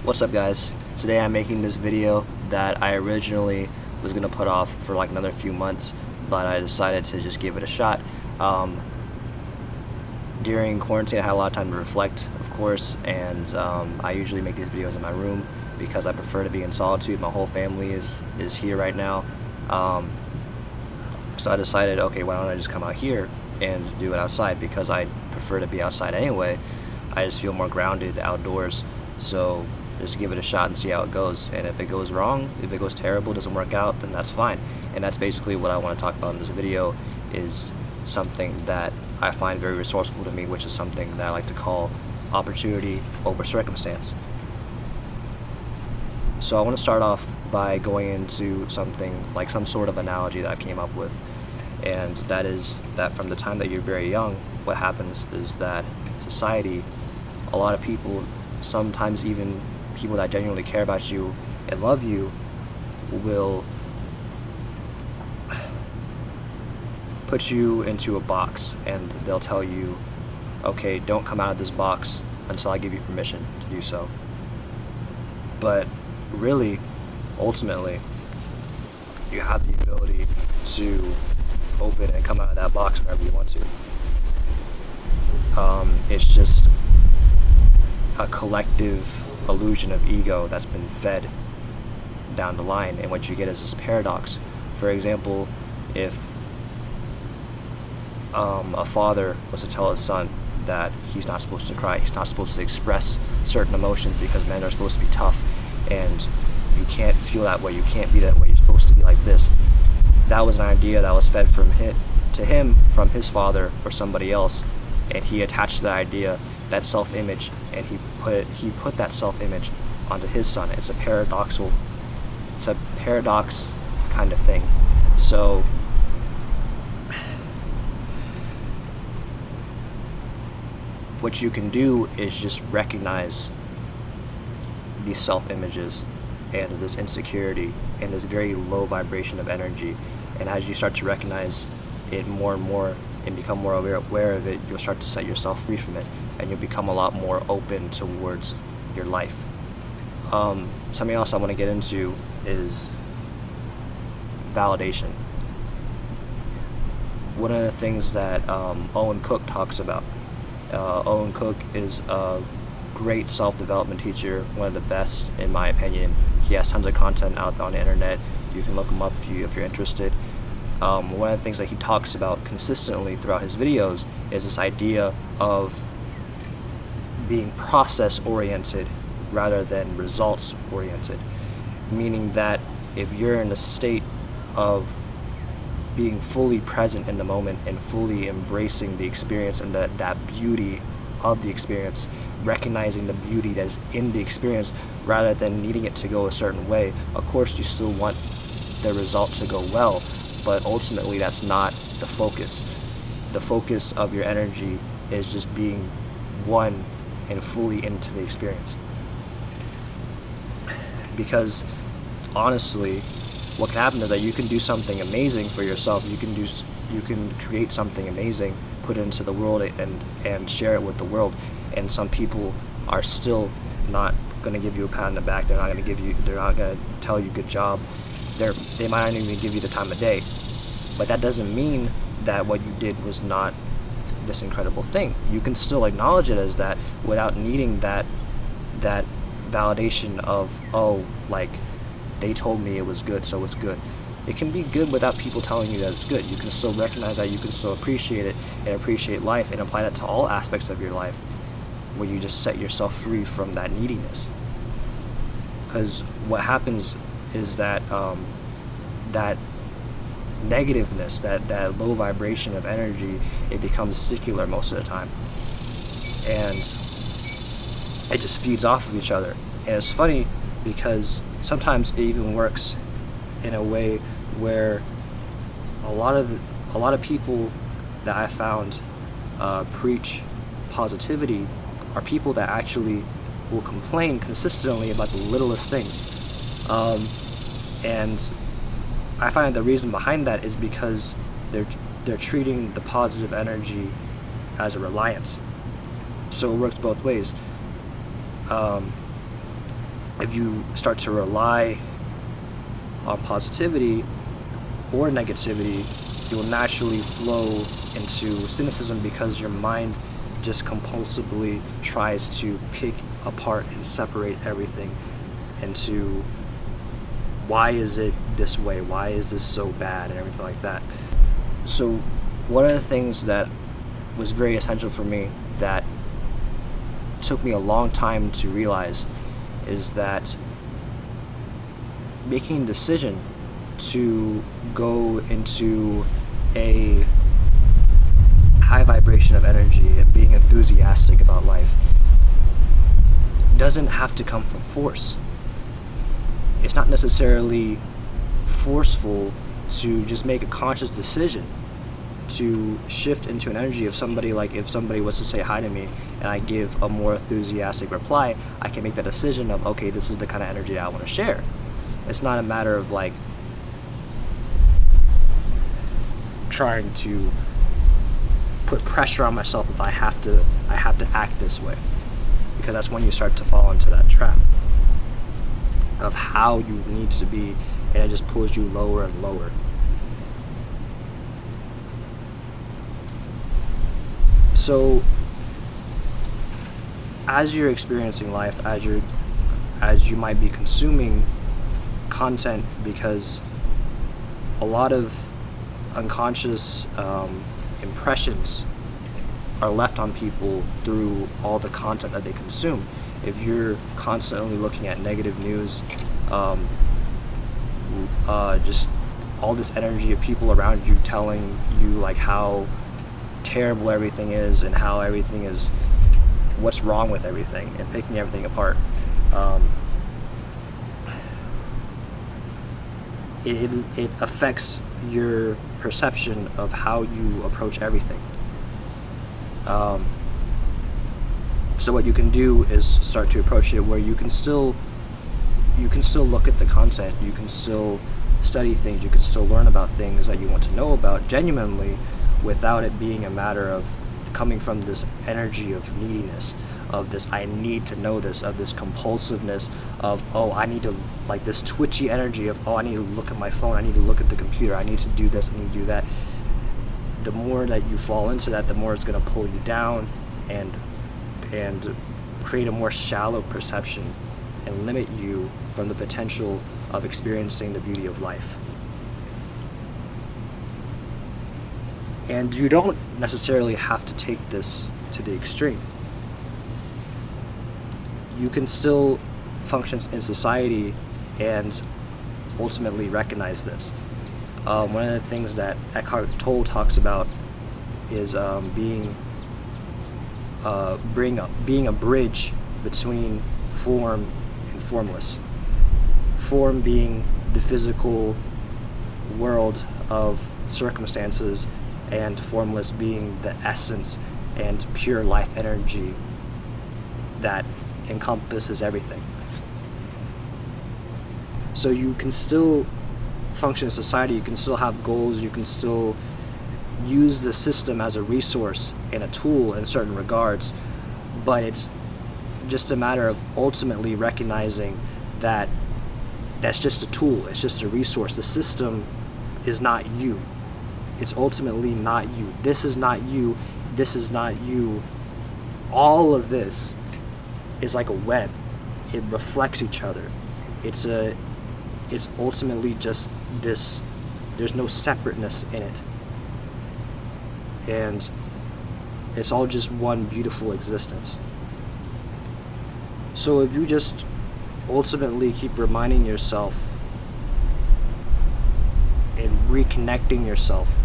What's up, guys? Today I'm making this video that I originally was gonna put off for like another few months, but I decided to just give it a shot. During quarantine I had a lot of time to reflect, of course, and I usually make these videos in my room because I prefer to be in solitude. My whole family is here right now, so I decided, okay, why don't I just come out here and do it outside, because I prefer to be outside anyway. I just feel more grounded outdoors, so just give it a shot and see how it goes. And if it goes wrong, if it goes terrible, doesn't work out, then that's fine. And that's basically what I want to talk about in this video, is something that I find very resourceful to me, which is something that I like to call opportunity over circumstance. So I want to start off by going into something like some sort of analogy that I came up with, and that is that from the time that you're very young, what happens is that society, a lot of people, sometimes even people that genuinely care about you and love you, will put you into a box, and they'll tell you, okay, don't come out of this box until I give you permission to do so. But really, ultimately, you have the ability to open and come out of that box whenever you want to. It's just a collective illusion of ego that's been fed down the line, and what you get is this paradox. For example, if a father was to tell his son that he's not supposed to cry, he's not supposed to express certain emotions because men are supposed to be tough, and you can't feel that way, you can't be that way, you're supposed to be like this. That was an idea that was fed to him from his father or somebody else, and he attached that idea, that self-image, and he put that self-image onto his son. It's a paradox kind of thing. So what you can do is just recognize these self-images and this insecurity and this very low vibration of energy, and as you start to recognize it more and more and become more aware of it, you'll start to set yourself free from it, and you'll become a lot more open towards your life. Something else I want to get into is validation. One of the things that Owen Cook talks about, Owen Cook is a great self-development teacher, one of the best in my opinion. He has tons of content out on the internet. You can look him up if you're interested. One of the things that he talks about consistently throughout his videos is this idea of being process-oriented rather than results-oriented, meaning that if you're in a state of being fully present in the moment and fully embracing the experience and that beauty of the experience, recognizing the beauty that is in the experience rather than needing it to go a certain way. Of course, you still want the result to go well, but ultimately that's not the focus. The focus of your energy is just being one and fully into the experience. Because honestly, what can happen is that you can do something amazing for yourself. You can create something amazing, put it into the world, and share it with the world. And some people are still not going to give you a pat on the back. They're not going to tell you good job. They might not even give you the time of day. But that doesn't mean that what you did was not this incredible thing. You can still acknowledge it as that without needing that validation of, oh, like, they told me it was good, so it's good. It can be good without people telling you that it's good. You can still recognize that, you can still appreciate it and appreciate life and apply that to all aspects of your life, where you just set yourself free from that neediness. Because what happens is that that negativeness, that low vibration of energy, it becomes secular most of the time, and it just feeds off of each other. And it's funny because sometimes it even works in a way where a lot of people that I found preach positivity are people that actually will complain consistently about the littlest things, and I find the reason behind that is because they're treating the positive energy as a reliance. So it works both ways. if you start to rely on positivity or negativity, you'll naturally flow into cynicism, because your mind just compulsively tries to pick apart and separate everything into why is it this way, why is this so bad, and everything like that. So one of the things that was very essential for me, that took me a long time to realize, is that making a decision to go into a high vibration of energy and being enthusiastic about life doesn't have to come from force. It's not necessarily forceful to just make a conscious decision to shift into an energy of somebody. Like, if somebody was to say hi to me and I give a more enthusiastic reply, I can make that decision of, okay, this is the kind of energy that I want to share. It's not a matter of like trying to put pressure on myself if I have to act this way, because that's when you start to fall into that trap of how you need to be, and it just pulls you lower and lower. So as you're experiencing life, as you might be consuming content, because a lot of unconscious impressions are left on people through all the content that they consume. If you're constantly looking at negative news, just all this energy of people around you telling you like how terrible everything is and how everything is, what's wrong with everything, and picking everything apart, it affects your perception of how you approach everything. So what you can do is start to approach it where you can still look at the content, you can still study things, you can still learn about things that you want to know about genuinely, without it being a matter of coming from this energy of neediness, of this I need to know this, of this compulsiveness of, oh, I need to, like this twitchy energy of, oh, I need to look at my phone, I need to look at the computer, I need to do this, I need to do that. The more that you fall into that, the more it's going to pull you down and create a more shallow perception and limit you from the potential of experiencing the beauty of life. And you don't necessarily have to take this to the extreme. You can still function in society and ultimately recognize this. One of the things that Eckhart Tolle talks about is being a bridge between form and formless. Form being the physical world of circumstances, and formless being the essence and pure life energy that encompasses everything. So you can still function in society, you can still have goals, you can still use the system as a resource and a tool in certain regards, but it's just a matter of ultimately recognizing that that's just a tool, it's just a resource. The system is not you. It's ultimately not you. This is not you. This is not you. All of this is like a web. It reflects each other. It's ultimately just this. There's no separateness in it. And it's all just one beautiful existence. So if you just ultimately keep reminding yourself and reconnecting yourself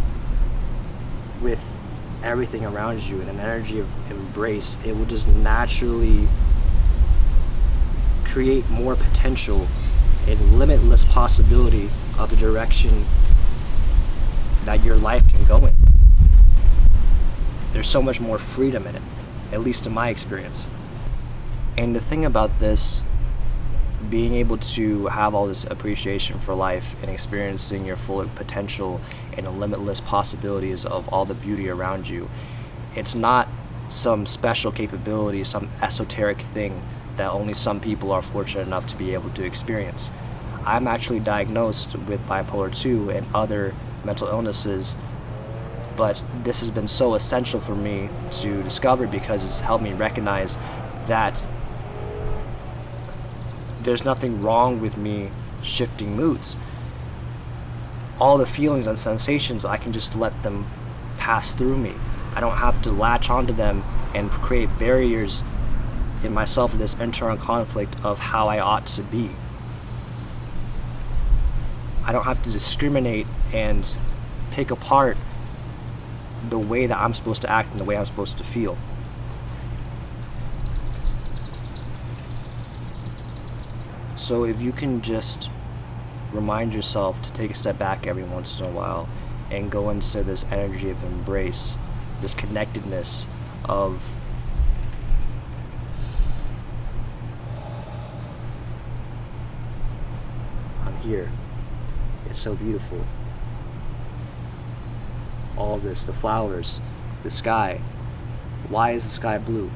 with everything around you in an energy of embrace, it will just naturally create more potential and limitless possibility of the direction that your life can go in. There's so much more freedom in it, at least in my experience. And the thing about this, being able to have all this appreciation for life and experiencing your full potential and the limitless possibilities of all the beauty around you, it's not some special capability, some esoteric thing that only some people are fortunate enough to be able to experience. I'm actually diagnosed with bipolar 2 and other mental illnesses, but this has been so essential for me to discover because it's helped me recognize that there's nothing wrong with me shifting moods. All the feelings and sensations, I can just let them pass through me. I don't have to latch onto them and create barriers in myself with this internal conflict of how I ought to be. I don't have to discriminate and pick apart the way that I'm supposed to act and the way I'm supposed to feel. So if you can just remind yourself to take a step back every once in a while and go into this energy of embrace, this connectedness of I'm here. It's so beautiful. All this, the flowers, the sky. Why is the sky blue?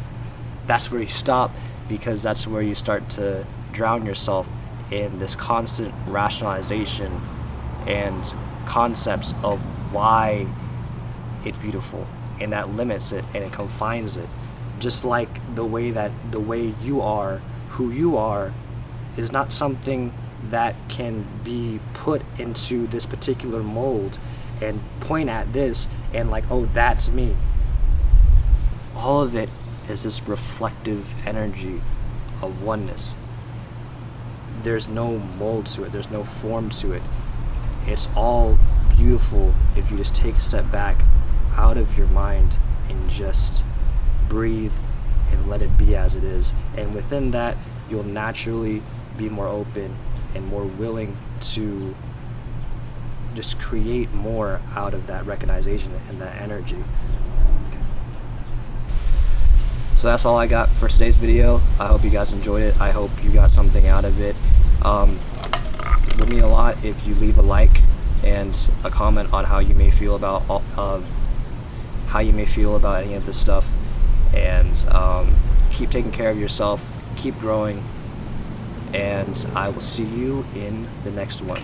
That's where you stop, because that's where you start to drown yourself in this constant rationalization and concepts of why it's beautiful, and that limits it and it confines it. Just like the way you are, who you are, is not something that can be put into this particular mold and point at this and like, oh, that's me. All of it is this reflective energy of oneness. There's no mold to it, there's no form to it. It's all beautiful if you just take a step back out of your mind and just breathe and let it be as it is. And within that, you'll naturally be more open and more willing to just create more out of that recognition and that energy. So that's all I got for today's video. I hope you guys enjoyed it. I hope you got something out of it. It would mean a lot if you leave a like and a comment on how you may feel about any of this stuff. And keep taking care of yourself. Keep growing. And I will see you in the next one.